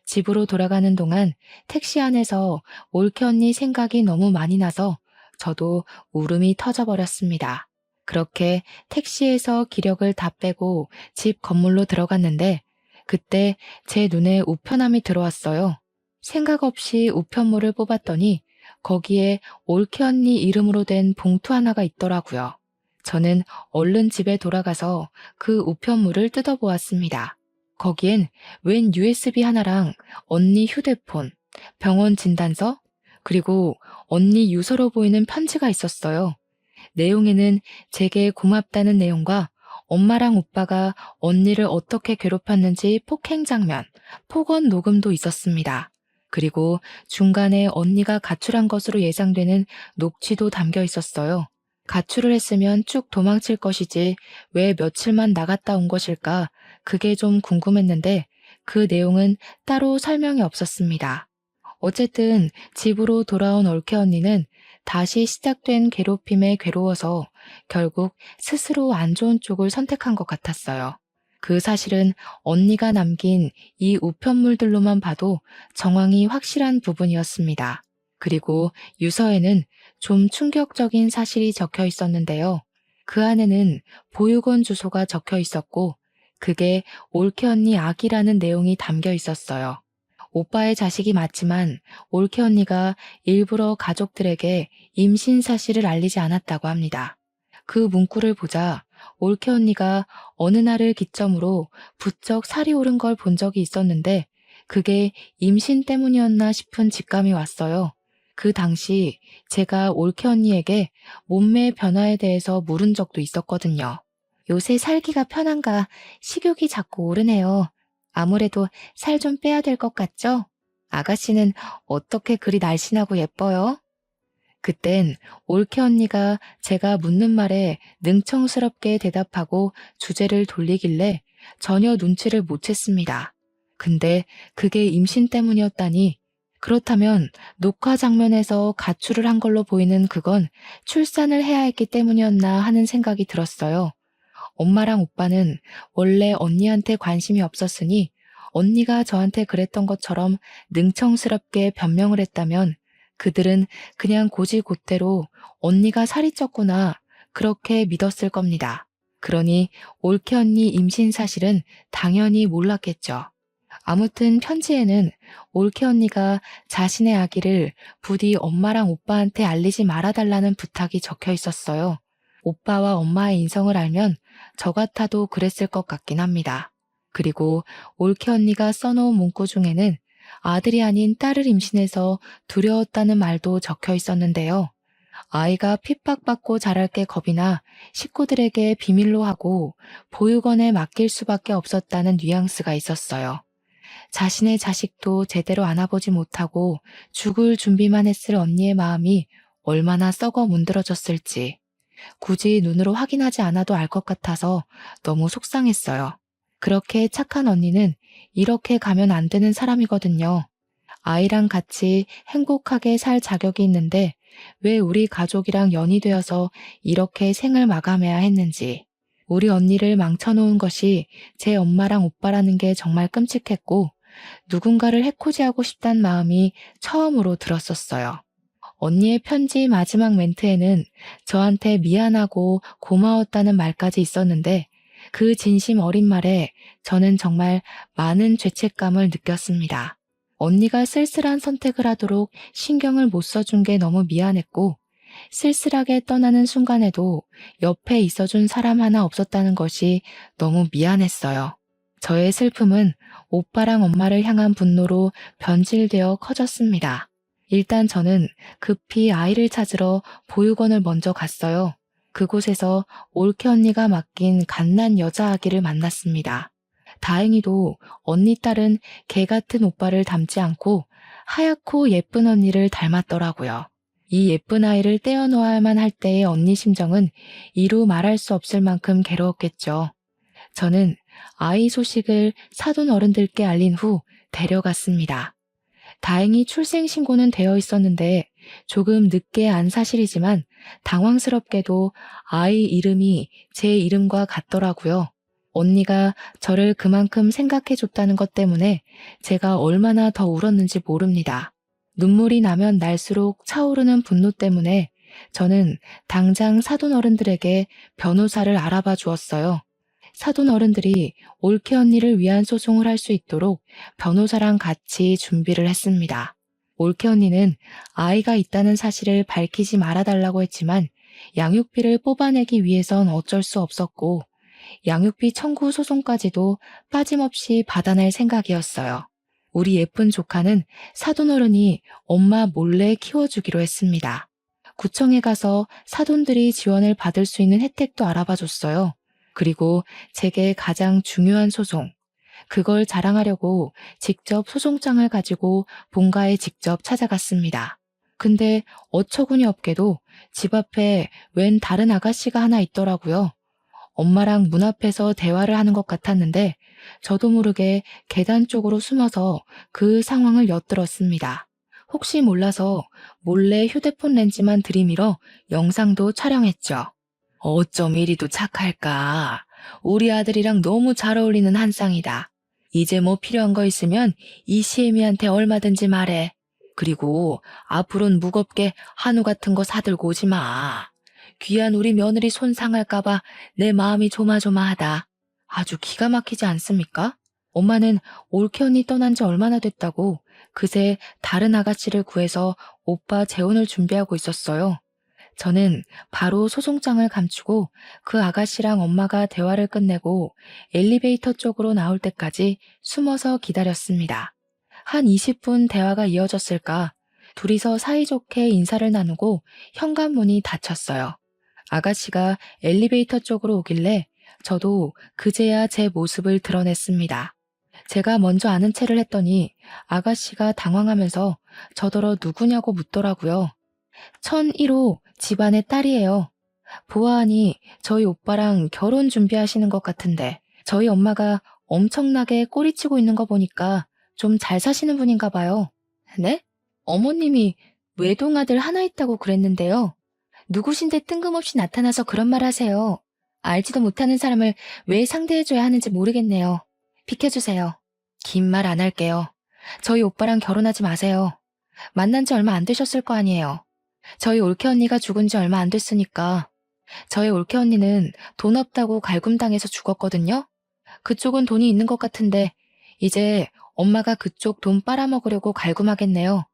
집으로 돌아가는 동안 택시 안에서 올케 언니 생각이 너무 많이 나서 저도 울음이 터져버렸습니다. 그렇게 택시에서 기력을 다 빼고 집 건물로 들어갔는데 그때 제 눈에 우편함이 들어왔어요. 생각 없이 우편물을 뽑았더니 거기에 올케 언니 이름으로 된 봉투 하나가 있더라고요. 저는 얼른 집에 돌아가서 그 우편물을 뜯어보았습니다. 거기엔 웬 USB 하나랑 언니 휴대폰, 병원 진단서, 그리고 언니 유서로 보이는 편지가 있었어요. 내용에는 제게 고맙다는 내용과 엄마랑 오빠가 언니를 어떻게 괴롭혔는지 폭행 장면, 폭언 녹음도 있었습니다. 그리고 중간에 언니가 가출한 것으로 예상되는 녹취도 담겨 있었어요. 가출을 했으면 쭉 도망칠 것이지 왜 며칠만 나갔다 온 것일까? 그게 좀 궁금했는데 그 내용은 따로 설명이 없었습니다. 어쨌든 집으로 돌아온 올케 언니는 다시 시작된 괴롭힘에 괴로워서 결국 스스로 안 좋은 쪽을 선택한 것 같았어요. 그 사실은 언니가 남긴 이 우편물들로만 봐도 정황이 확실한 부분이었습니다. 그리고 유서에는 좀 충격적인 사실이 적혀 있었는데요. 그 안에는 보육원 주소가 적혀 있었고 그게 올케 언니 아기라는 내용이 담겨 있었어요. 오빠의 자식이 맞지만 올케 언니가 일부러 가족들에게 임신 사실을 알리지 않았다고 합니다. 그 문구를 보자 올케 언니가 어느 날을 기점으로 부쩍 살이 오른 걸 본 적이 있었는데 그게 임신 때문이었나 싶은 직감이 왔어요. 그 당시 제가 올케 언니에게 몸매 변화에 대해서 물은 적도 있었거든요. 요새 살기가 편한가 식욕이 자꾸 오르네요. 아무래도 살 좀 빼야 될 것 같죠? 아가씨는 어떻게 그리 날씬하고 예뻐요? 그땐 올케 언니가 제가 묻는 말에 능청스럽게 대답하고 주제를 돌리길래 전혀 눈치를 못 챘습니다. 근데 그게 임신 때문이었다니 그렇다면 녹화 장면에서 가출을 한 걸로 보이는 그건 출산을 해야 했기 때문이었나 하는 생각이 들었어요. 엄마랑 오빠는 원래 언니한테 관심이 없었으니 언니가 저한테 그랬던 것처럼 능청스럽게 변명을 했다면 그들은 그냥 곧이곧대로 언니가 살이 쪘구나 그렇게 믿었을 겁니다. 그러니 올케 언니 임신 사실은 당연히 몰랐겠죠. 아무튼 편지에는 올케 언니가 자신의 아기를 부디 엄마랑 오빠한테 알리지 말아달라는 부탁이 적혀 있었어요. 오빠와 엄마의 인성을 알면 저 같아도 그랬을 것 같긴 합니다. 그리고 올케 언니가 써놓은 문구 중에는 아들이 아닌 딸을 임신해서 두려웠다는 말도 적혀 있었는데요. 아이가 핍박받고 자랄 게 겁이 나 식구들에게 비밀로 하고 보육원에 맡길 수밖에 없었다는 뉘앙스가 있었어요. 자신의 자식도 제대로 안아보지 못하고 죽을 준비만 했을 언니의 마음이 얼마나 썩어 문드러졌을지 굳이 눈으로 확인하지 않아도 알 것 같아서 너무 속상했어요. 그렇게 착한 언니는 이렇게 가면 안 되는 사람이거든요. 아이랑 같이 행복하게 살 자격이 있는데 왜 우리 가족이랑 연이 되어서 이렇게 생을 마감해야 했는지. 우리 언니를 망쳐놓은 것이 제 엄마랑 오빠라는 게 정말 끔찍했고 누군가를 해코지하고 싶단 마음이 처음으로 들었었어요. 언니의 편지 마지막 멘트에는 저한테 미안하고 고마웠다는 말까지 있었는데 그 진심 어린 말에 저는 정말 많은 죄책감을 느꼈습니다. 언니가 쓸쓸한 선택을 하도록 신경을 못 써준 게 너무 미안했고 쓸쓸하게 떠나는 순간에도 옆에 있어준 사람 하나 없었다는 것이 너무 미안했어요. 저의 슬픔은 오빠랑 엄마를 향한 분노로 변질되어 커졌습니다. 일단 저는 급히 아이를 찾으러 보육원을 먼저 갔어요. 그곳에서 올케 언니가 맡긴 갓난 여자 아기를 만났습니다. 다행히도 언니 딸은 개 같은 오빠를 닮지 않고 하얗고 예쁜 언니를 닮았더라고요. 이 예쁜 아이를 떼어놓아야만 할 때의 언니 심정은 이루 말할 수 없을 만큼 괴로웠겠죠. 저는 아이 소식을 사돈 어른들께 알린 후 데려갔습니다. 다행히 출생신고는 되어 있었는데 조금 늦게 안 사실이지만 당황스럽게도 아이 이름이 제 이름과 같더라고요. 언니가 저를 그만큼 생각해줬다는 것 때문에 제가 얼마나 더 울었는지 모릅니다. 눈물이 나면 날수록 차오르는 분노 때문에 저는 당장 사돈 어른들에게 변호사를 알아봐 주었어요. 사돈 어른들이 올케 언니를 위한 소송을 할 수 있도록 변호사랑 같이 준비를 했습니다. 올케 언니는 아이가 있다는 사실을 밝히지 말아달라고 했지만 양육비를 뽑아내기 위해선 어쩔 수 없었고 양육비 청구 소송까지도 빠짐없이 받아낼 생각이었어요. 우리 예쁜 조카는 사돈 어른이 엄마 몰래 키워주기로 했습니다. 구청에 가서 사돈들이 지원을 받을 수 있는 혜택도 알아봐 줬어요. 그리고 제게 가장 중요한 소송, 그걸 자랑하려고 직접 소송장을 가지고 본가에 직접 찾아갔습니다. 근데 어처구니 없게도 집 앞에 웬 다른 아가씨가 하나 있더라고요. 엄마랑 문 앞에서 대화를 하는 것 같았는데 저도 모르게 계단 쪽으로 숨어서 그 상황을 엿들었습니다. 혹시 몰라서 몰래 휴대폰 렌즈만 들이밀어 영상도 촬영했죠. 어쩜 이리도 착할까. 우리 아들이랑 너무 잘 어울리는 한 쌍이다. 이제 뭐 필요한 거 있으면 이 시애미한테 얼마든지 말해. 그리고 앞으로는 무겁게 한우 같은 거 사들고 오지 마. 귀한 우리 며느리 손 상할까봐 내 마음이 조마조마하다. 아주 기가 막히지 않습니까? 엄마는 올케 언니 떠난 지 얼마나 됐다고 그새 다른 아가씨를 구해서 오빠 재혼을 준비하고 있었어요. 저는 바로 소송장을 감추고 그 아가씨랑 엄마가 대화를 끝내고 엘리베이터 쪽으로 나올 때까지 숨어서 기다렸습니다. 한 20분 대화가 이어졌을까 둘이서 사이좋게 인사를 나누고 현관문이 닫혔어요. 아가씨가 엘리베이터 쪽으로 오길래 저도 그제야 제 모습을 드러냈습니다. 제가 먼저 아는 체를 했더니 아가씨가 당황하면서 저더러 누구냐고 묻더라고요. 1001호 집안의 딸이에요. 보아하니 저희 오빠랑 결혼 준비하시는 것 같은데 저희 엄마가 엄청나게 꼬리치고 있는 거 보니까 좀 잘 사시는 분인가 봐요. 네? 어머님이 외동아들 하나 있다고 그랬는데요. 누구신데 뜬금없이 나타나서 그런 말 하세요. 알지도 못하는 사람을 왜 상대해줘야 하는지 모르겠네요. 비켜주세요. 긴 말 안 할게요. 저희 오빠랑 결혼하지 마세요. 만난 지 얼마 안 되셨을 거 아니에요. 저희 올케 언니가 죽은 지 얼마 안 됐으니까. 저희 올케 언니는 돈 없다고 갈굼당해서 죽었거든요. 그쪽은 돈이 있는 것 같은데 이제 엄마가 그쪽 돈 빨아먹으려고 갈굼하겠네요.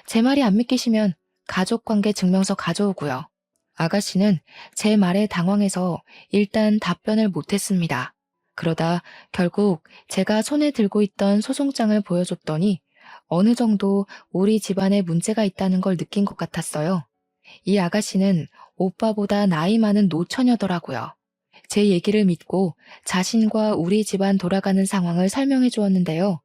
제 말이 안 믿기시면 가족관계 증명서 가져오고요. 아가씨는 제 말에 당황해서 일단 답변을 못했습니다. 그러다 결국 제가 손에 들고 있던 소송장을 보여줬더니 어느 정도 우리 집안에 문제가 있다는 걸 느낀 것 같았어요. 이 아가씨는 오빠보다 나이 많은 노처녀더라고요. 제 얘기를 믿고 자신과 우리 집안 돌아가는 상황을 설명해 주었는데요.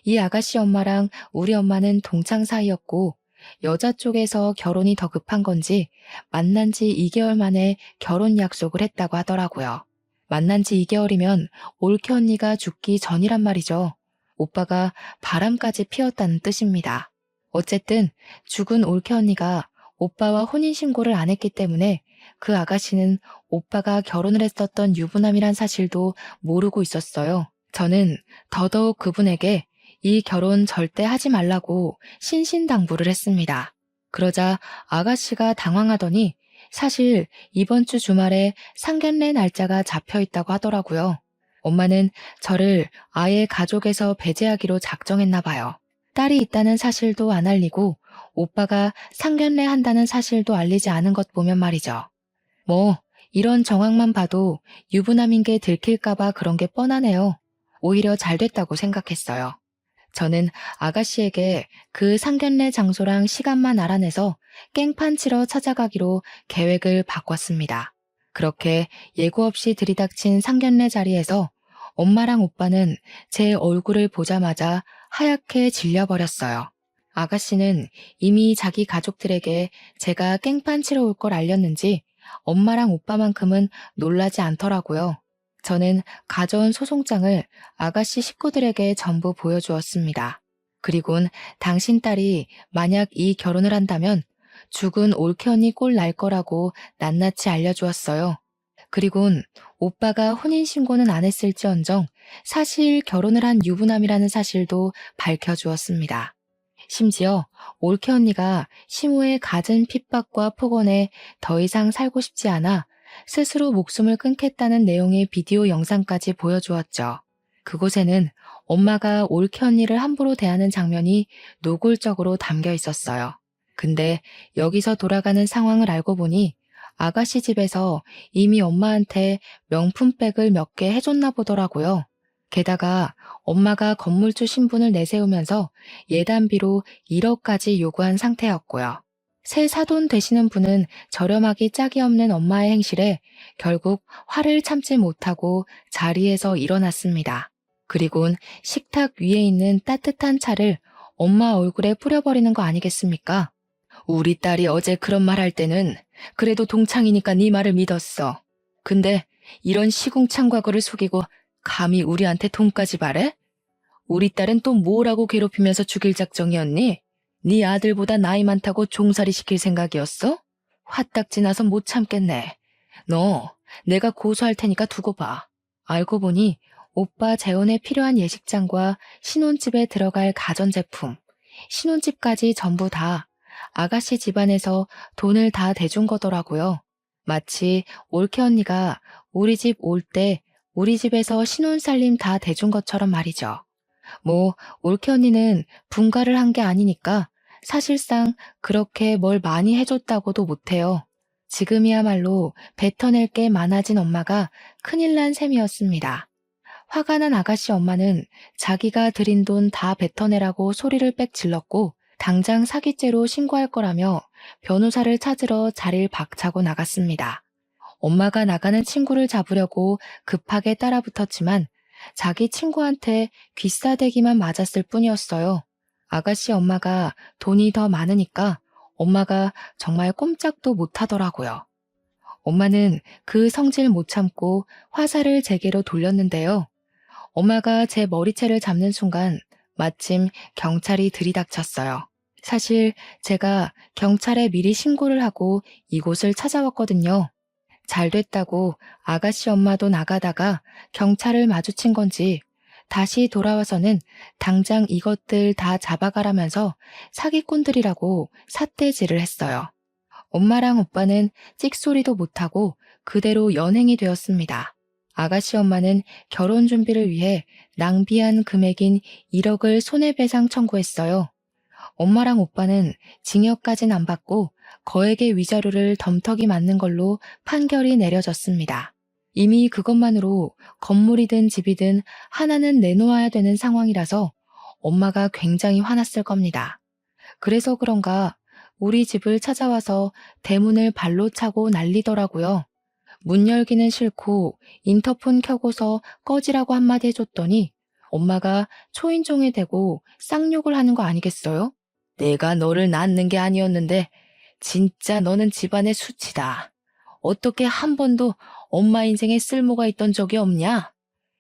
이 아가씨 엄마랑 우리 엄마는 동창 사이였고 여자 쪽에서 결혼이 더 급한 건지 만난 지 2개월 만에 결혼 약속을 했다고 하더라고요. 만난 지 2개월이면 올케 언니가 죽기 전이란 말이죠. 오빠가 바람까지 피웠다는 뜻입니다. 어쨌든 죽은 올케 언니가 오빠와 혼인신고를 안 했기 때문에 그 아가씨는 오빠가 결혼을 했었던 유부남이란 사실도 모르고 있었어요. 저는 더더욱 그분에게 이 결혼 절대 하지 말라고 신신당부를 했습니다. 그러자 아가씨가 당황하더니 사실 이번 주 주말에 상견례 날짜가 잡혀 있다고 하더라고요. 엄마는 저를 아예 가족에서 배제하기로 작정했나 봐요. 딸이 있다는 사실도 안 알리고 오빠가 상견례 한다는 사실도 알리지 않은 것 보면 말이죠. 뭐 이런 정황만 봐도 유부남인 게 들킬까봐 그런 게 뻔하네요. 오히려 잘 됐다고 생각했어요. 저는 아가씨에게 그 상견례 장소랑 시간만 알아내서 깽판 치러 찾아가기로 계획을 바꿨습니다. 그렇게 예고 없이 들이닥친 상견례 자리에서 엄마랑 오빠는 제 얼굴을 보자마자 하얗게 질려버렸어요. 아가씨는 이미 자기 가족들에게 제가 깽판 치러 올 걸 알렸는지 엄마랑 오빠만큼은 놀라지 않더라고요. 저는 가져온 소송장을 아가씨 식구들에게 전부 보여주었습니다. 그리곤 당신 딸이 만약 이 결혼을 한다면 죽은 올케 언니 꼴 날 거라고 낱낱이 알려주었어요. 그리곤 오빠가 혼인신고는 안 했을지언정 사실 결혼을 한 유부남이라는 사실도 밝혀주었습니다. 심지어 올케 언니가 시모의 갖은 핍박과 폭언에 더 이상 살고 싶지 않아 스스로 목숨을 끊겠다는 내용의 비디오 영상까지 보여주었죠. 그곳에는 엄마가 올케 언니를 함부로 대하는 장면이 노골적으로 담겨 있었어요. 근데 여기서 돌아가는 상황을 알고 보니 아가씨 집에서 이미 엄마한테 명품백을 몇 개 해줬나 보더라고요. 게다가 엄마가 건물주 신분을 내세우면서 예단비로 1억까지 요구한 상태였고요. 새 사돈 되시는 분은 저렴하기 짝이 없는 엄마의 행실에 결국 화를 참지 못하고 자리에서 일어났습니다. 그리곤 식탁 위에 있는 따뜻한 차를 엄마 얼굴에 뿌려버리는 거 아니겠습니까? 우리 딸이 어제 그런 말 할 때는 그래도 동창이니까 네 말을 믿었어. 근데 이런 시궁창 과거를 속이고 감히 우리한테 돈까지 바래? 우리 딸은 또 뭐라고 괴롭히면서 죽일 작정이었니? 네 아들보다 나이 많다고 종살이 시킬 생각이었어? 화딱지 나서 못 참겠네. 너 내가 고소할 테니까 두고 봐. 알고 보니 오빠 재혼에 필요한 예식장과 신혼집에 들어갈 가전제품, 신혼집까지 전부 다 아가씨 집안에서 돈을 다 대준 거더라고요. 마치 올케 언니가 우리 집 올 때 우리 집에서 신혼살림 다 대준 것처럼 말이죠. 뭐 올케 언니는 분가를 한 게 아니니까 사실상 그렇게 뭘 많이 해줬다고도 못해요. 지금이야말로 뱉어낼 게 많아진 엄마가 큰일 난 셈이었습니다. 화가 난 아가씨 엄마는 자기가 들인 돈 다 뱉어내라고 소리를 빽 질렀고 당장 사기죄로 신고할 거라며 변호사를 찾으러 자리를 박차고 나갔습니다. 엄마가 나가는 친구를 잡으려고 급하게 따라붙었지만 자기 친구한테 귀싸대기만 맞았을 뿐이었어요. 아가씨 엄마가 돈이 더 많으니까 엄마가 정말 꼼짝도 못하더라고요. 엄마는 그 성질 못 참고 화살을 제게로 돌렸는데요. 엄마가 제 머리채를 잡는 순간 마침 경찰이 들이닥쳤어요. 사실 제가 경찰에 미리 신고를 하고 이곳을 찾아왔거든요. 잘 됐다고 아가씨 엄마도 나가다가 경찰을 마주친 건지 다시 돌아와서는 당장 이것들 다 잡아가라면서 사기꾼들이라고 삿대질을 했어요. 엄마랑 오빠는 찍소리도 못하고 그대로 연행이 되었습니다. 아가씨 엄마는 결혼 준비를 위해 낭비한 금액인 1억을 손해배상 청구했어요. 엄마랑 오빠는 징역까진 안 받고 거액의 위자료를 덤터기 맞는 걸로 판결이 내려졌습니다. 이미 그것만으로 건물이든 집이든 하나는 내놓아야 되는 상황이라서 엄마가 굉장히 화났을 겁니다. 그래서 그런가 우리 집을 찾아와서 대문을 발로 차고 난리더라고요. 문 열기는 싫고 인터폰 켜고서 꺼지라고 한마디 해줬더니 엄마가 초인종에 대고 쌍욕을 하는 거 아니겠어요? 내가 너를 낳는 게 아니었는데 진짜 너는 집안의 수치다. 어떻게 한 번도 엄마 인생에 쓸모가 있던 적이 없냐?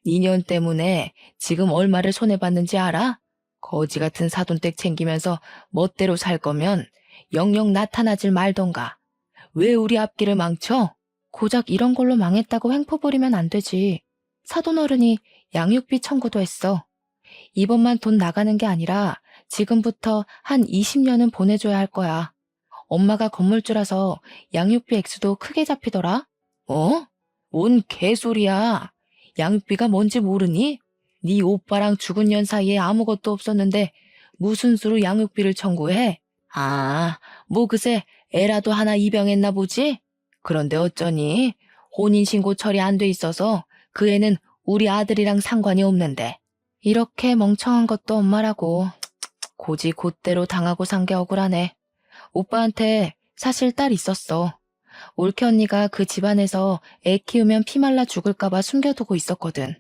2년 때문에 지금 얼마를 손해봤는지 알아? 거지 같은 사돈댁 챙기면서 멋대로 살 거면 영영 나타나질 말던가. 왜 우리 앞길을 망쳐? 고작 이런 걸로 망했다고 횡포 부리면 안 되지. 사돈 어른이 양육비 청구도 했어. 이번만 돈 나가는 게 아니라 지금부터 한 20년은 보내줘야 할 거야. 엄마가 건물주라서 양육비 액수도 크게 잡히더라. 어? 뭔 개소리야. 양육비가 뭔지 모르니? 네 오빠랑 죽은 년 사이에 아무것도 없었는데 무슨 수로 양육비를 청구해? 아, 뭐 그새 애라도 하나 입양했나 보지? 그런데 어쩌니? 혼인신고 처리 안 돼 있어서 그 애는 우리 아들이랑 상관이 없는데. 이렇게 멍청한 것도 엄마라고. 고지 곧대로 당하고 산 게 억울하네. 오빠한테 사실 딸 있었어. 올케 언니가 그 집안에서 애 키우면 피말라 죽을까봐 숨겨두고 있었거든.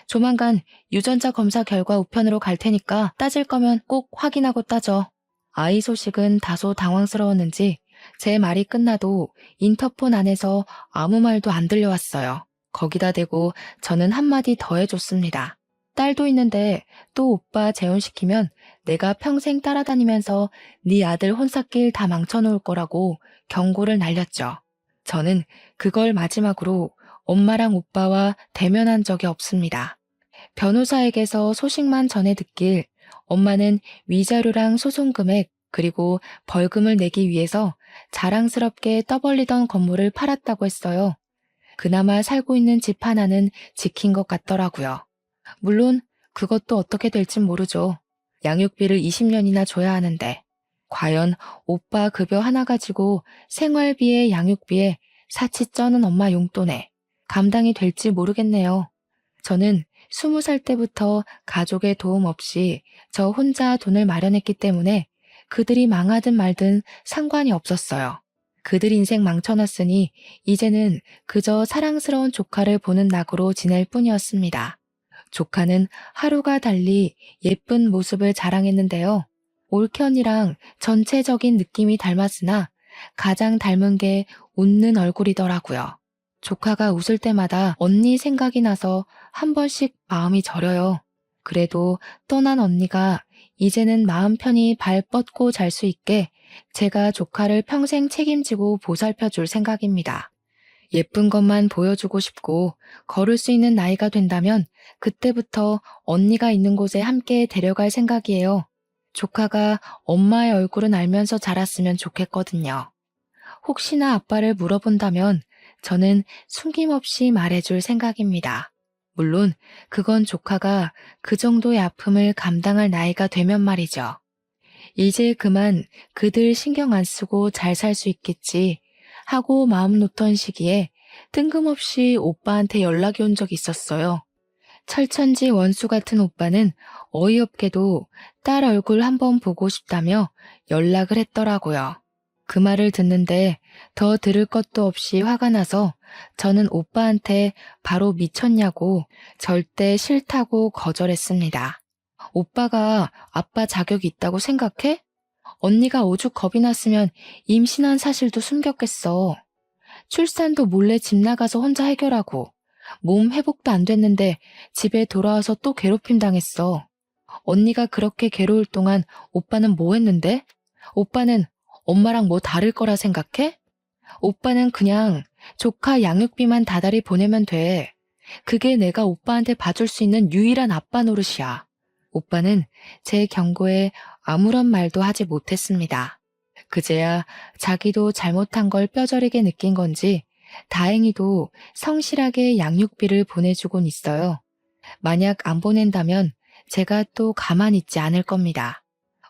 조만간 유전자 검사 결과 우편으로 갈 테니까 따질 거면 꼭 확인하고 따져. 아이 소식은 다소 당황스러웠는지 제 말이 끝나도 인터폰 안에서 아무 말도 안 들려왔어요. 거기다 대고 저는 한마디 더 해줬습니다. 딸도 있는데 또 오빠 재혼시키면 내가 평생 따라다니면서 네 아들 혼사길 다 망쳐놓을 거라고 경고를 날렸죠. 저는 그걸 마지막으로 엄마랑 오빠와 대면한 적이 없습니다. 변호사에게서 소식만 전해 듣길 엄마는 위자료랑 소송 금액 그리고 벌금을 내기 위해서 자랑스럽게 떠벌리던 건물을 팔았다고 했어요. 그나마 살고 있는 집 하나는 지킨 것 같더라고요. 물론 그것도 어떻게 될진 모르죠. 양육비를 20년이나 줘야 하는데 과연 오빠 급여 하나 가지고 생활비에 양육비에 사치 쩌는 엄마 용돈에 감당이 될지 모르겠네요. 저는 20살 때부터 가족의 도움 없이 저 혼자 돈을 마련했기 때문에 그들이 망하든 말든 상관이 없었어요. 그들 인생 망쳐놨으니 이제는 그저 사랑스러운 조카를 보는 낙으로 지낼 뿐이었습니다. 조카는 하루가 달리 예쁜 모습을 자랑했는데요. 올케 언니랑 전체적인 느낌이 닮았으나 가장 닮은 게 웃는 얼굴이더라고요. 조카가 웃을 때마다 언니 생각이 나서 한 번씩 마음이 저려요. 그래도 떠난 언니가 이제는 마음 편히 발 뻗고 잘 수 있게 제가 조카를 평생 책임지고 보살펴 줄 생각입니다. 예쁜 것만 보여주고 싶고 걸을 수 있는 나이가 된다면 그때부터 언니가 있는 곳에 함께 데려갈 생각이에요. 조카가 엄마의 얼굴은 알면서 자랐으면 좋겠거든요. 혹시나 아빠를 물어본다면 저는 숨김없이 말해줄 생각입니다. 물론 그건 조카가 그 정도의 아픔을 감당할 나이가 되면 말이죠. 이제 그만 그들 신경 안 쓰고 잘 살 수 있겠지 하고 마음 놓던 시기에 뜬금없이 오빠한테 연락이 온 적이 있었어요. 철천지 원수 같은 오빠는 어이없게도 딸 얼굴 한번 보고 싶다며 연락을 했더라고요. 그 말을 듣는데 더 들을 것도 없이 화가 나서 저는 오빠한테 바로 미쳤냐고 절대 싫다고 거절했습니다. 오빠가 아빠 자격이 있다고 생각해? 언니가 오죽 겁이 났으면 임신한 사실도 숨겼겠어. 출산도 몰래 집 나가서 혼자 해결하고 몸 회복도 안 됐는데 집에 돌아와서 또 괴롭힘 당했어. 언니가 그렇게 괴로울 동안 오빠는 뭐 했는데? 오빠는 엄마랑 뭐 다를 거라 생각해? 오빠는 그냥 조카 양육비만 다달이 보내면 돼. 그게 내가 오빠한테 봐줄 수 있는 유일한 아빠 노릇이야. 오빠는 제 경고에 아무런 말도 하지 못했습니다. 그제야 자기도 잘못한 걸 뼈저리게 느낀 건지 다행히도 성실하게 양육비를 보내주곤 있어요. 만약 안 보낸다면 제가 또 가만히 있지 않을 겁니다.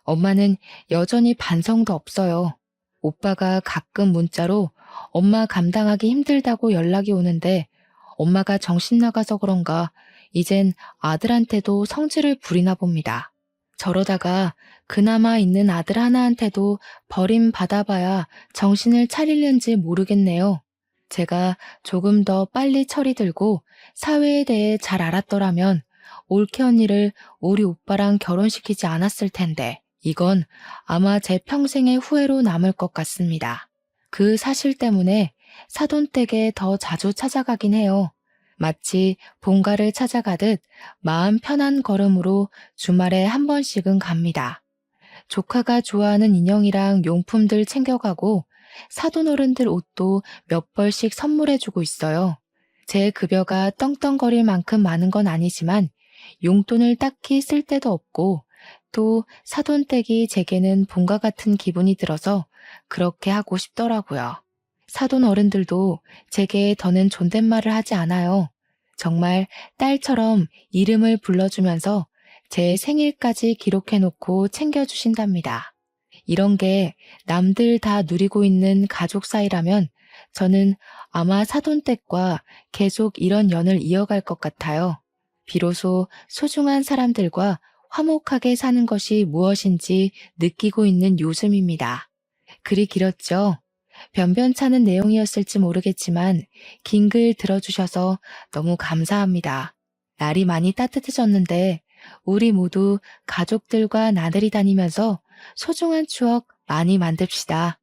엄마는 여전히 반성도 없어요. 오빠가 가끔 문자로 엄마 감당하기 힘들다고 연락이 오는데 엄마가 정신 나가서 그런가 이젠 아들한테도 성질을 부리나 봅니다. 저러다가 그나마 있는 아들 하나한테도 버림받아봐야 정신을 차리는지 모르겠네요. 제가 조금 더 빨리 철이 들고 사회에 대해 잘 알았더라면 올케 언니를 우리 오빠랑 결혼시키지 않았을 텐데 이건 아마 제 평생의 후회로 남을 것 같습니다. 그 사실 때문에 사돈댁에 더 자주 찾아가긴 해요. 마치 본가를 찾아가듯 마음 편한 걸음으로 주말에 한 번씩은 갑니다. 조카가 좋아하는 인형이랑 용품들 챙겨가고 사돈어른들 옷도 몇 벌씩 선물해주고 있어요. 제 급여가 떵떵거릴 만큼 많은 건 아니지만 용돈을 딱히 쓸 데도 없고 또 사돈댁이 제게는 본가 같은 기분이 들어서 그렇게 하고 싶더라고요. 사돈 어른들도 제게 더는 존댓말을 하지 않아요. 정말 딸처럼 이름을 불러주면서 제 생일까지 기록해놓고 챙겨주신답니다. 이런 게 남들 다 누리고 있는 가족 사이라면 저는 아마 사돈댁과 계속 이런 연을 이어갈 것 같아요. 비로소 소중한 사람들과 화목하게 사는 것이 무엇인지 느끼고 있는 요즘입니다. 글이 길었죠? 변변찮은 내용이었을지 모르겠지만 긴 글 들어주셔서 너무 감사합니다. 날이 많이 따뜻해졌는데 우리 모두 가족들과 나들이 다니면서 소중한 추억 많이 만듭시다.